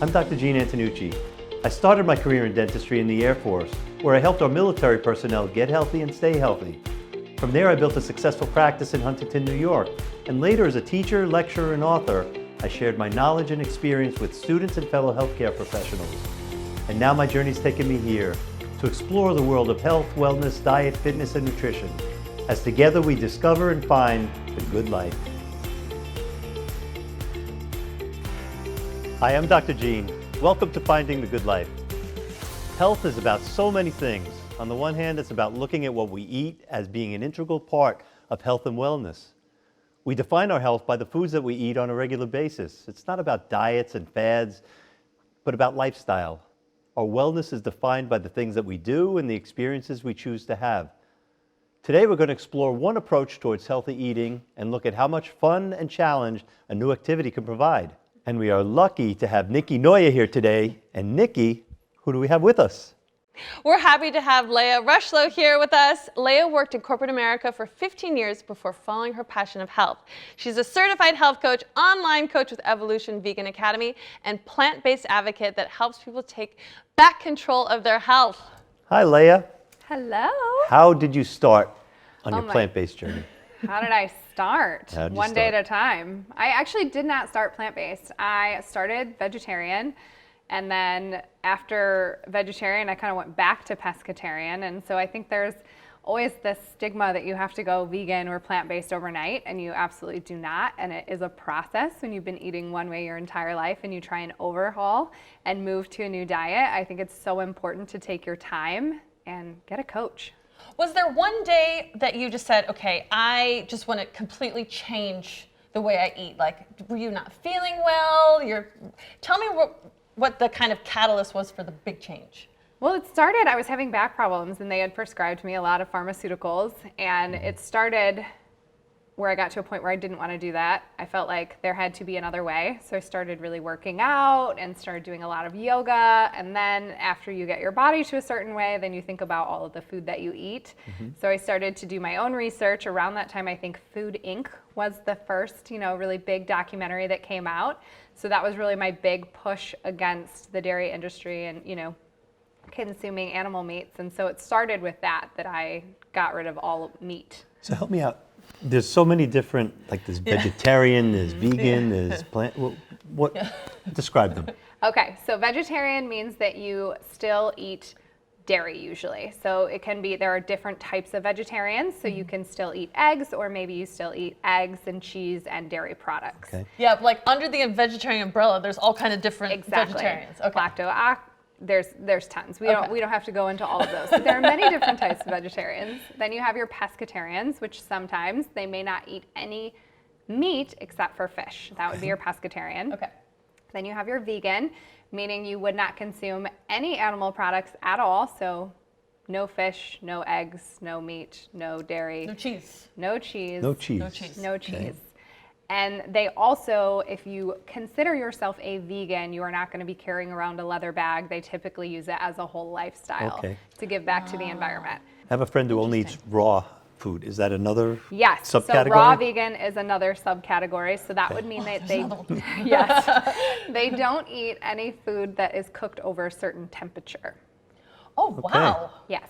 I'm Dr. Gene Antenucci. I started my career in dentistry in the Air Force, where I helped our military personnel get healthy and stay healthy. From there, I built a successful practice in Huntington, New York, and later as a teacher, lecturer, and author, I shared my knowledge and experience with students and fellow healthcare professionals. And now my journey's taken me here to explore the world of health, wellness, diet, fitness, and nutrition, as together we discover and find the good life. Hi, I'm Dr. Gene. Welcome to Finding the Good Life. Health is about so many things. On the one hand, it's about looking at what we eat as being an integral part of health and wellness. We define our health by the foods that we eat on a regular basis. It's not about diets and fads, but about lifestyle. Our wellness is defined by the things that we do and the experiences we choose to have. Today, we're going to explore one approach towards healthy eating and look at how much fun and challenge a new activity can provide. And we are lucky to have Nikki Noya here today. And Nikki, who do we have with us? We're happy to have Leiah Rocheleau here with us. Leiah worked in corporate America for 15 years before following her passion of health. She's a certified health coach, online coach with Evolution Vegan Academy, and plant-based advocate that helps people take back control of their health. Hi, Leiah. Hello. How did you start on your plant-based journey? How did I start? How'd you One day start? at a time. I actually did not start plant-based. I started vegetarian, and then after vegetarian, I kind of went back to pescatarian. And so I think there's always this stigma that you have to go vegan or plant-based overnight, and you absolutely do not. And it is a process when you've been eating one way your entire life and you try and overhaul and move to a new diet. I think it's so important to take your time and get a coach. Was there one day that you just said, okay, I just want to completely change the way I eat? Like, were you not feeling well? Tell me what the kind of catalyst was for the big change. Well, it started, I was having back problems and they had prescribed me a lot of pharmaceuticals, and it started where I got to a point where I didn't want to do that. I felt like there had to be another way. So I started really working out and started doing a lot of yoga. And then after you get your body to a certain way, then you think about all of the food that you eat. So I started to do my own research. Around that time, I think Food Inc. was the first, really big documentary that came out. So that was really my big push against the dairy industry and, consuming animal meats. And so it started with that I got rid of all meat. So help me out. There's so many different, like there's vegetarian, there's vegan, there's plant. What? Describe them. Okay, so vegetarian means that you still eat dairy usually. So it can be, there are different types of vegetarians. So you can still eat eggs, or maybe you still eat eggs and cheese and dairy products. Okay. Yeah, like under the vegetarian umbrella, there's all kind of different Exactly. vegetarians. Okay. There's tons. We don't have to go into all of those. But there are many different types of vegetarians. Then you have your pescatarians, which sometimes they may not eat any meat except for fish. That would be your pescatarian. Okay. Then you have your vegan, meaning you would not consume any animal products at all. So no fish, no eggs, no meat, no dairy. No cheese. No cheese. No cheese. No cheese. No cheese. Okay. And they also, if you consider yourself a vegan, you are not going to be carrying around a leather bag. They typically use it as a whole lifestyle to give back to the environment. I have a friend who only eats raw food. Is that another Yes. subcategory? So raw vegan is another subcategory. So that would mean that yes, they don't eat any food that is cooked over a certain temperature. Oh, wow. Yes.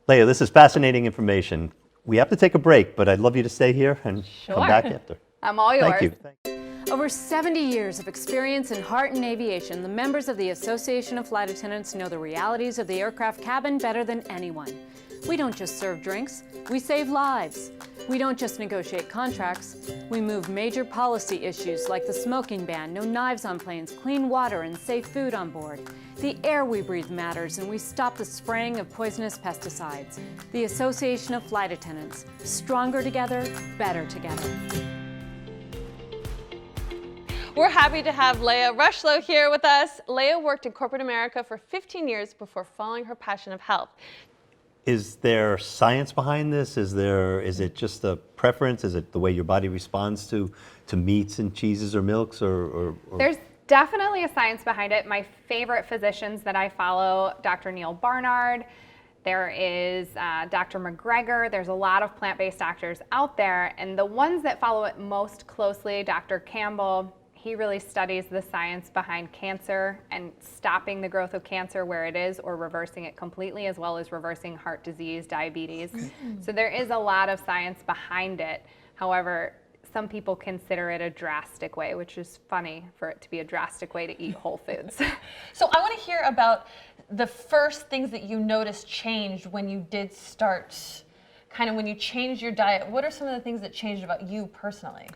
Leiah, this is fascinating information. We have to take a break, but I'd love you to stay here and come back after. I'm all yours. Thank you. Over 70 years of experience in heart and aviation, the members of the Association of Flight Attendants know the realities of the aircraft cabin better than anyone. We don't just serve drinks, we save lives. We don't just negotiate contracts, we move major policy issues like the smoking ban, no knives on planes, clean water, and safe food on board. The air we breathe matters, and we stop the spraying of poisonous pesticides. The Association of Flight Attendants, stronger together, better together. We're happy to have Leiah Rocheleau here with us. Leiah worked in corporate America for 15 years before following her passion of health. Is there science behind this? Is it just a preference? Is it the way your body responds to meats and cheeses or milks or? There's definitely a science behind it. My favorite physicians that I follow, Dr. Neil Barnard, there is Dr. McGregor. There's a lot of plant-based doctors out there, and the ones that follow it most closely, Dr. Campbell, he really studies the science behind cancer and stopping the growth of cancer where it is or reversing it completely, as well as reversing heart disease, diabetes. So there is a lot of science behind it. However, some people consider it a drastic way, which is funny for it to be a drastic way to eat whole foods. So I want to hear about the first things that you noticed changed when you did start, kind of when you changed your diet. What are some of the things that changed about you personally?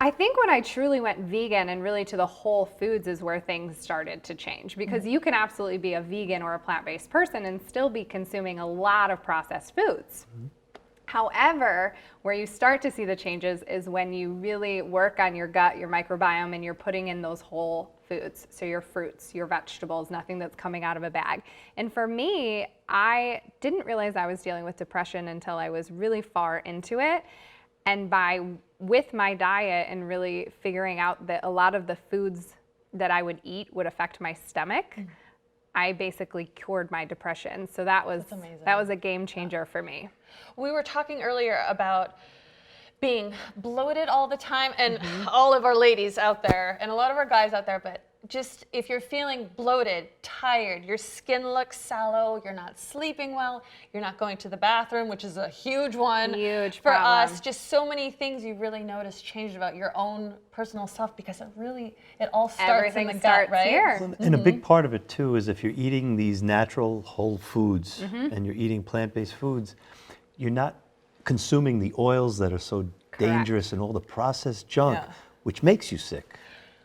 I think when I truly went vegan and really to the whole foods is where things started to change, because you can absolutely be a vegan or a plant-based person and still be consuming a lot of processed foods. However, where you start to see the changes is when you really work on your gut, your microbiome, and you're putting in those whole foods. So your fruits, your vegetables, nothing that's coming out of a bag. And for me, I didn't realize I was dealing with depression until I was really far into it. And with my diet and really figuring out that a lot of the foods that I would eat would affect my stomach, I basically cured my depression. So that was a game changer for me. We were talking earlier about being bloated all the time, and all of our ladies out there and a lot of our guys out there, but just if you're feeling bloated, tired, your skin looks sallow, you're not sleeping well, you're not going to the bathroom, which is a huge one for us. Just so many things you really notice changed about your own personal self, because it all starts in the gut, right? Here. Well, and a big part of it too is if you're eating these natural whole foods and you're eating plant-based foods, you're not consuming the oils that are so dangerous and all the processed junk, which makes you sick.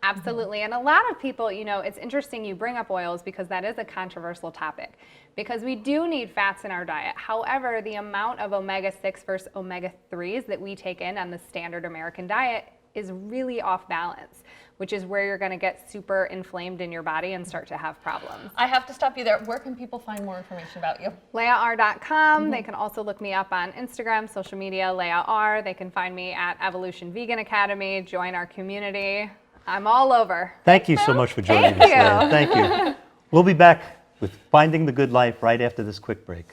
Absolutely. And a lot of people, it's interesting you bring up oils, because that is a controversial topic, because we do need fats in our diet. However, the amount of omega-6 versus omega-3s that we take in on the standard American diet is really off balance, which is where you're going to get super inflamed in your body and start to have problems. I have to stop you there. Where can people find more information about you? LeiahR.com. They can also look me up on Instagram, social media, LeiahR. They can find me at Evolution Vegan Academy, join our community. I'm all over. Thank you so much for joining us, Leiah. Thank you. We'll be back with Finding the Good Life right after this quick break.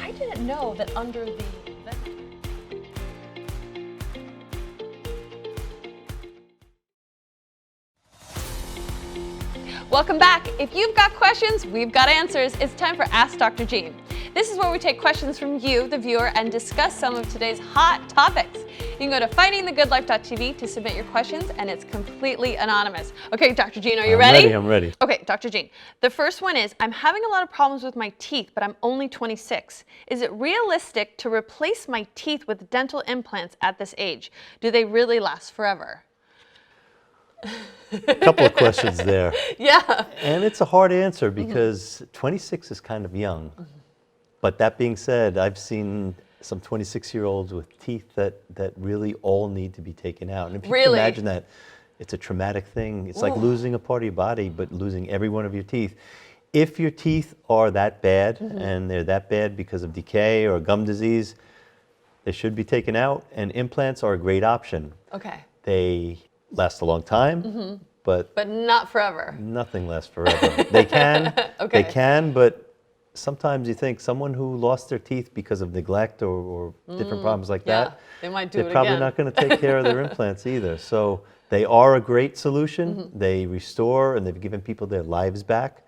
I didn't know that under the... Welcome back. If you've got questions, we've got answers. It's time for Ask Dr. Jean. This is where we take questions from you, the viewer, and discuss some of today's hot topics. You can go to findingthegoodlife.tv to submit your questions, and it's completely anonymous. Okay, Dr. Jean, are you ready? I'm ready. Okay, Dr. Jean, the first one is, I'm having a lot of problems with my teeth, but I'm only 26. Is it realistic to replace my teeth with dental implants at this age? Do they really last forever? A couple of questions there. Yeah. And it's a hard answer because 26 is kind of young. But that being said, I've seen some 26-year-olds with teeth that really all need to be taken out. And if you can imagine that, it's a traumatic thing. It's like losing a part of your body, but losing every one of your teeth. If your teeth are that bad, and they're that bad because of decay or gum disease, they should be taken out. And implants are a great option. Okay. They last a long time, but not forever. Nothing lasts forever. They can, they can, but sometimes you think someone who lost their teeth because of neglect or different problems like that, they might do it they're probably again. not going to take care of their implants either. So they are a great solution. They restore and they've given people their lives back.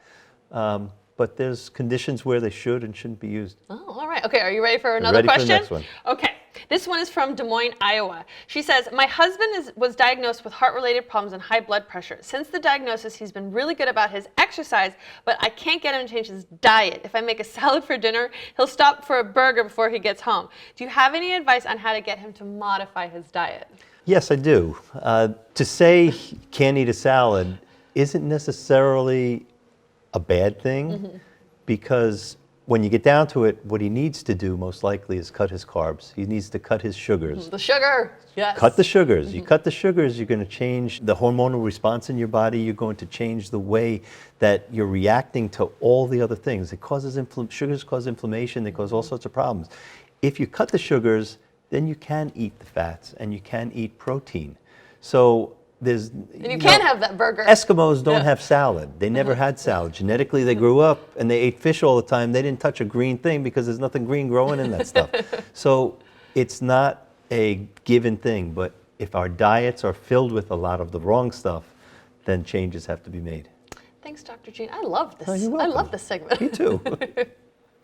But there's conditions where they should and shouldn't be used. Oh, all right. Okay, are you ready for another ready question? For the next one. Okay. This one is from Des Moines, Iowa. She says, my husband was diagnosed with heart-related problems and high blood pressure. Since the diagnosis, he's been really good about his exercise, but I can't get him to change his diet. If I make a salad for dinner, he'll stop for a burger before he gets home. Do you have any advice on how to get him to modify his diet? Yes, I do. To say he can't eat a salad isn't necessarily a bad thing, because when you get down to it, what he needs to do most likely is cut his carbs. He needs to cut his sugars. The sugar, yes. Cut the sugars. You cut the sugars, you're going to change the hormonal response in your body. You're going to change the way that you're reacting to all the other things. It causes sugars cause inflammation. They cause all sorts of problems. If you cut the sugars, then you can eat the fats and you can eat protein. So there's and you can have that burger. Eskimos don't have salad. They never had salad. Genetically, they grew up and they ate fish all the time. They didn't touch a green thing because there's nothing green growing in that stuff. So it's not a given thing, but if our diets are filled with a lot of the wrong stuff, then changes have to be made. Thanks, Dr. Jean. I love this. Oh, you're I welcome. love this segment. Me too.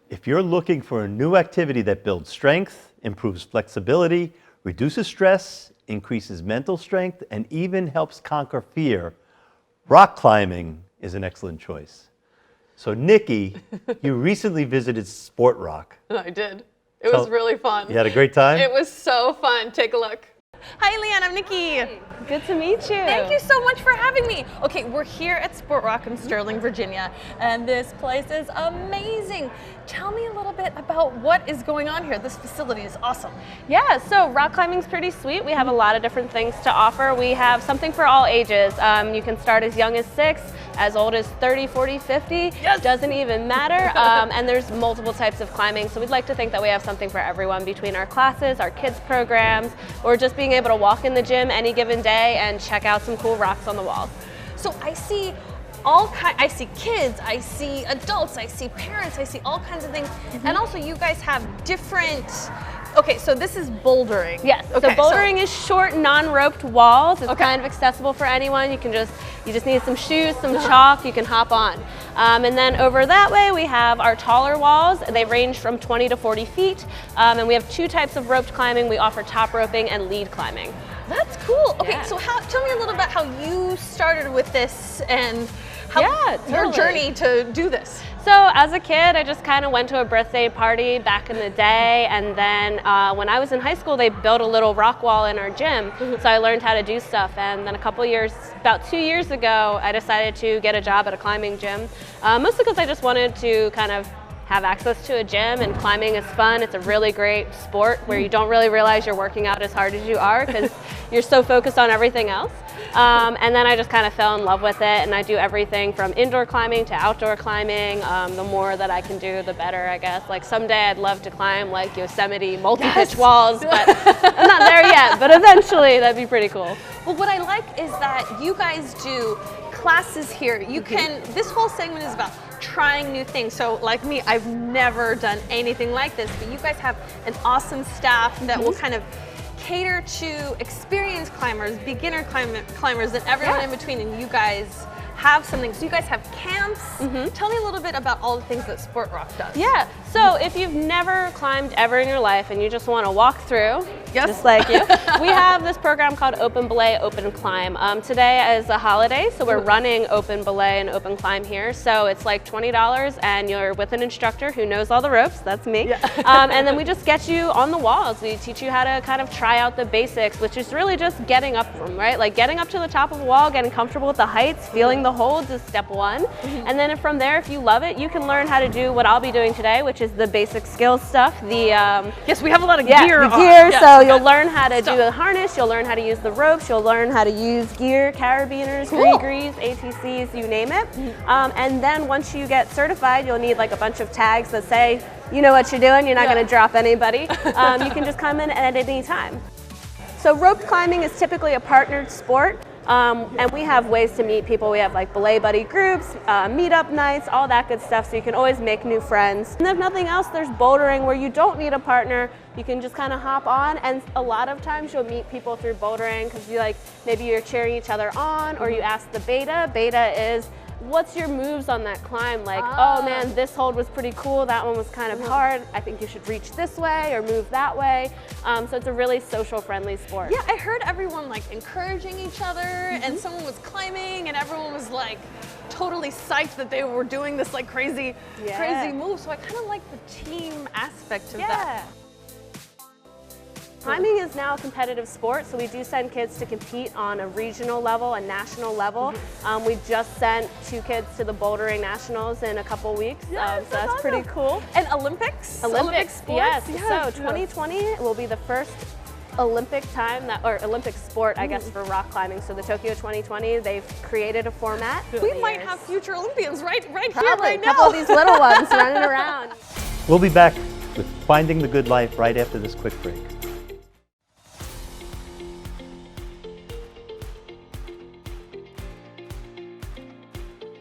If you're looking for a new activity that builds strength, improves flexibility, reduces stress, increases mental strength, and even helps conquer fear, rock climbing is an excellent choice. So Nikki, you recently visited Sport Rock. I did. It was really fun. You had a great time? It was so fun. Take a look. Hi, Leanne. I'm Nikki. Hi. Good to meet you. Thank you so much for having me. Okay, we're here at Sport Rock in Sterling, Virginia, and this place is amazing. Tell me a little bit about what is going on here. This facility is awesome. Yeah, so rock climbing's pretty sweet. We have a lot of different things to offer. We have something for all ages. You can start as young as 6, as old as 30, 40, 50. Yes. Doesn't even matter. And there's multiple types of climbing. So we'd like to think that we have something for everyone between our classes, our kids programs, or just being able to walk in the gym any given day and check out some cool rocks on the walls. So I see I see kids, I see adults, I see parents, I see all kinds of things. And also you guys have different, okay, so this is bouldering. Yes, okay, so bouldering is short, non-roped walls. It's Okay. kind of accessible for anyone. You just need some shoes, some chalk, you can hop on. And then over that way we have our taller walls. They range from 20 to 40 feet. And we have 2 types of roped climbing. We offer top roping and lead climbing. That's cool. Okay, Yeah. so tell me a little about how you started with this and how Yeah, your totally. journey to do this. So as a kid, I just kind of went to a birthday party back in the day, and then when I was in high school, they built a little rock wall in our gym, so I learned how to do stuff. And then about 2 years ago, I decided to get a job at a climbing gym, mostly because I just wanted to kind of have access to a gym, and climbing is fun. It's a really great sport where you don't really realize you're working out as hard as you are because you're so focused on everything else. And then I just kind of fell in love with it, and I do everything from indoor climbing to outdoor climbing. The more that I can do, the better, I guess. Like someday I'd love to climb like Yosemite multi-pitch walls, but I'm not there yet, but eventually that'd be pretty cool. Well, what I like is that you guys do classes here. You can, this whole segment is about trying new things. So like me, I've never done anything like this, but you guys have an awesome staff that will kind of cater to experienced climbers, beginner climbers, and everyone in between, and you guys have something. So you guys have camps. Tell me a little bit about all the things that Sport Rock does. Yeah, so if you've never climbed ever in your life and you just want to walk through, Yes. just like you, we have this program called Open Belay, Open Climb. Today is a holiday, so we're running Open Belay and Open Climb here. So it's like $20 and you're with an instructor who knows all the ropes, that's me. And then we just get you on the walls. We teach you how to kind of try out the basics, which is really just getting up from, right? Like getting up to the top of a wall, getting comfortable with the heights, feeling the holds is step 1. And then from there, if you love it, you can learn how to do what I'll be doing today, which is the basic skills stuff. Yes, we have a lot of Yeah, gear the on. gear. Yes, So okay. you'll learn how to do the harness, you'll learn how to use the ropes, you'll learn how to use gear, carabiners, Cool. gree-grees, ATCs, you name it. And then once you get certified, you'll need like a bunch of tags that say, you know what you're doing, you're not going to drop anybody. You can just come in at any time. So rope climbing is typically a partnered sport. And we have ways to meet people. We have like belay buddy groups, meetup nights, all that good stuff, so you can always make new friends. And if nothing else, there's bouldering where you don't need a partner. You can just kind of hop on, and a lot of times you'll meet people through bouldering because maybe you're cheering each other on, or you ask the beta. Beta is, what's your moves on that climb? Like, oh man, this hold was pretty cool, that one was kind of hard, I think you should reach this way or move that way. So it's a really social friendly sport. Yeah, I heard everyone like encouraging each other, and someone was climbing, and everyone was like totally psyched that they were doing this like crazy move. So I kind of like the team aspect of that. Climbing is now a competitive sport, so we do send kids to compete on a regional level, a national level. We just sent 2 kids to the bouldering nationals in a couple weeks, so that's pretty cool. And Olympics? Olympic sports? Yes. So 2020 will be the first Olympic Olympic sport, I guess, for rock climbing. So the Tokyo 2020, they've created a format. We might have future Olympians right here, Probably right a couple now. of these little ones running around. We'll be back with Finding the Good Life right after this quick break.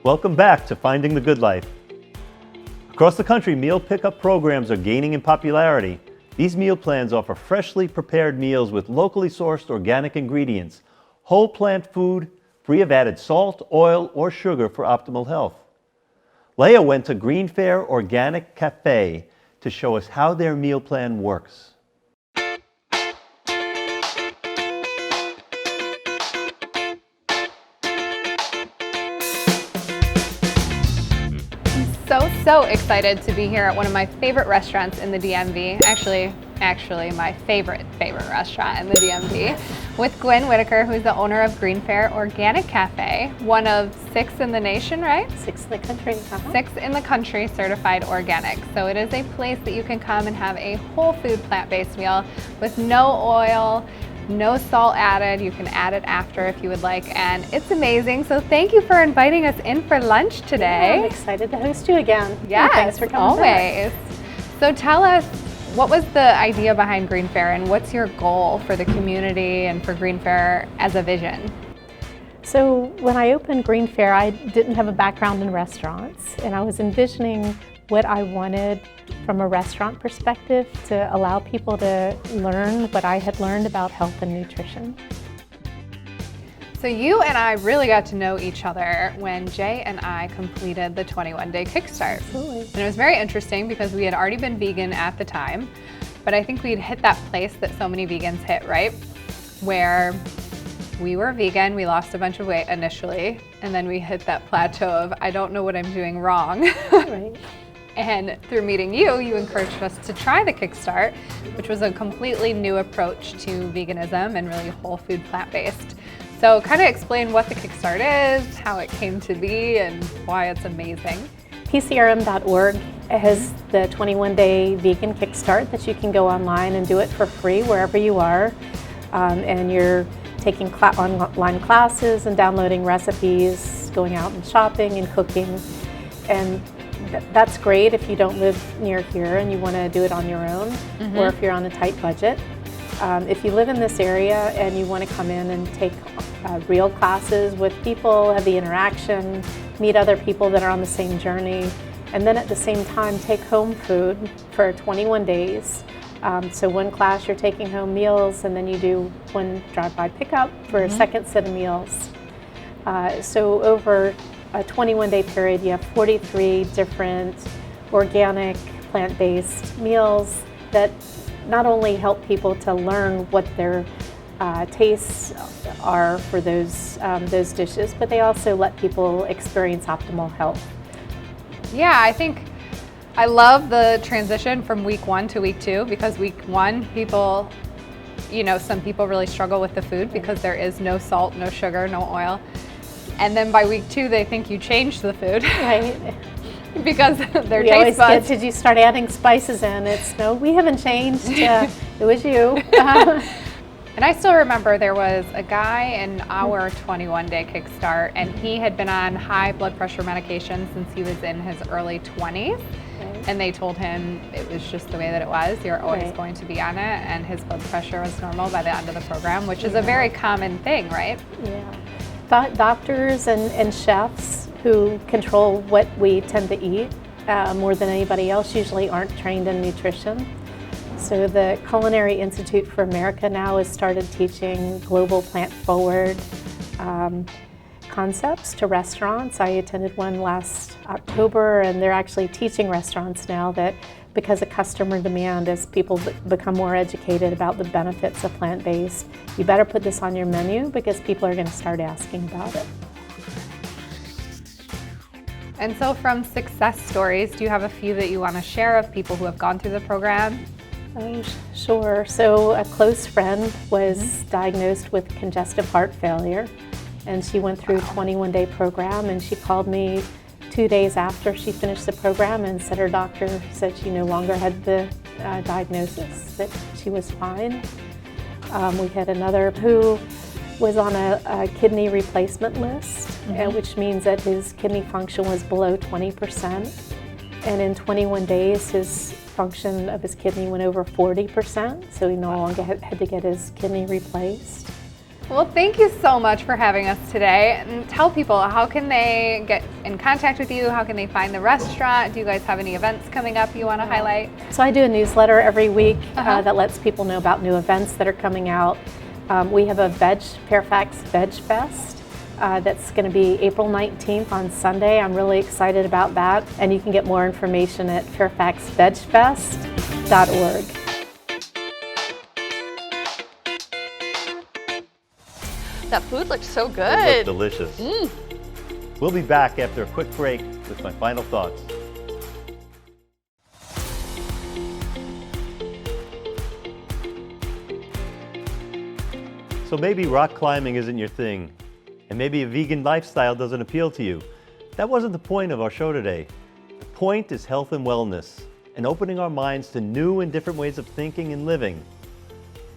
Welcome back to Finding the Good Life. Across the country, meal pickup programs are gaining in popularity. These meal plans offer freshly prepared meals with locally sourced organic ingredients, whole plant food, free of added salt, oil, or sugar for optimal health. Leiah went to Green Fair Organic Cafe to show us how their meal plan works. So excited to be here at one of my favorite restaurants in the DMV. Actually my favorite restaurant in the DMV, with Gwen Whitaker, who's the owner of Green Fair Organic Cafe, one of 6 in the nation, right? 6 in the country. 6 in the country certified organic. So it is a place that you can come and have a whole food plant-based meal with no oil, no salt added. You can add it after if you would like, and it's amazing. So thank you for inviting us in for lunch today. Yeah, I'm excited to host you again. Yes, Thanks for coming always. So tell us, what was the idea behind Green Fair, and what's your goal for the community and for Green Fair as a vision? So when I opened Green Fair, I didn't have a background in restaurants, and I was envisioning what I wanted from a restaurant perspective to allow people to learn what I had learned about health and nutrition. So you and I really got to know each other when Jay and I completed the 21-day Kickstart. Absolutely. And it was very interesting because we had already been vegan at the time, but I think we'd hit that place that so many vegans hit, right? Where we were vegan, we lost a bunch of weight initially, and then we hit that plateau of, I don't know what I'm doing wrong. Right. And through meeting you, you encouraged us to try the Kickstart, which was a completely new approach to veganism and really whole food plant-based. So kind of explain what the Kickstart is, how it came to be, and why it's amazing. PCRM.org has the 21-day vegan Kickstart that you can go online and do it for free wherever you are. And you're taking online classes and downloading recipes, going out and shopping and cooking. And that's great if you don't live near here and you want to do it on your own, or if you're on a tight budget. If you live in this area and you want to come in and take real classes with people, have the interaction, meet other people that are on the same journey, and then at the same time take home food for 21 days. So one class you're taking home meals, and then you do one drive-by pickup for a second set of meals. So over a 21-day period, you have 43 different organic, plant-based meals that not only help people to learn what their tastes are for those dishes, but they also let people experience optimal health. Yeah, I think I love the transition from week 1 to week 2, because week 1, people, some people really struggle with the food because there is no salt, no sugar, no oil. And then by week 2, they think you changed the food. Right. Because their taste buds. Did you start adding spices in? It's no, we haven't changed. It was you. And I still remember there was a guy in our 21-day Kickstart, and he had been on high blood pressure medication since he was in his early 20s. Right. And they told him it was just the way that it was. You're always going to be on it, and his blood pressure was normal by the end of the program, which is a very common thing, right? Yeah. Doctors and chefs who control what we tend to eat more than anybody else usually aren't trained in nutrition. So the Culinary Institute for America now has started teaching global plant-forward concepts to restaurants. I attended one last October, and they're actually teaching restaurants now that because of customer demand, as people become more educated about the benefits of plant-based, you better put this on your menu because people are going to start asking about it. And so from success stories, do you have a few that you want to share of people who have gone through the program? Sure. So a close friend was diagnosed with congestive heart failure, and she went through a 21-day program, and she called me 2 days after she finished the program and said her doctor said she no longer had the diagnosis, that she was fine. We had another who was on a kidney replacement list, which means that his kidney function was below 20%. And in 21 days, his function of his kidney went over 40%, so he no longer had to get his kidney replaced. Well, thank you so much for having us today. And tell people, how can they get in contact with you? How can they find the restaurant? Do you guys have any events coming up you want to highlight? So I do a newsletter every week that lets people know about new events that are coming out. We have a Fairfax Veg Fest that's going to be April 19th on Sunday. I'm really excited about that. And you can get more information at fairfaxvegfest.org. That food looks so It good. looks delicious. We'll be back after a quick break with my final thoughts. So maybe rock climbing isn't your thing, and maybe a vegan lifestyle doesn't appeal to you. That wasn't the point of our show today. The point is health and wellness, and opening our minds to new and different ways of thinking and living.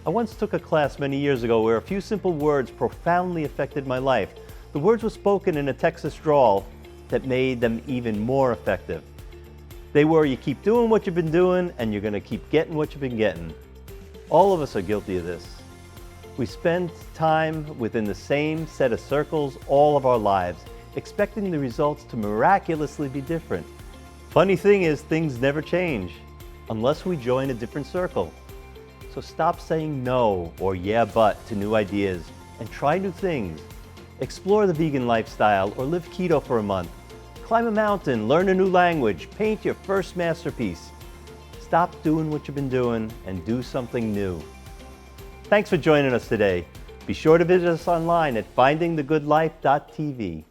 I once took a class many years ago where a few simple words profoundly affected my life. The words were spoken in a Texas drawl that made them even more effective. They were, you keep doing what you've been doing and you're gonna keep getting what you've been getting. All of us are guilty of this. We spend time within the same set of circles all of our lives, expecting the results to miraculously be different. Funny thing is, things never change unless we join a different circle. So stop saying no or yeah but to new ideas and try new things. Explore the vegan lifestyle or live keto for a month. Climb a mountain, learn a new language, paint your first masterpiece. Stop doing what you've been doing and do something new. Thanks for joining us today. Be sure to visit us online at findingthegoodlife.tv.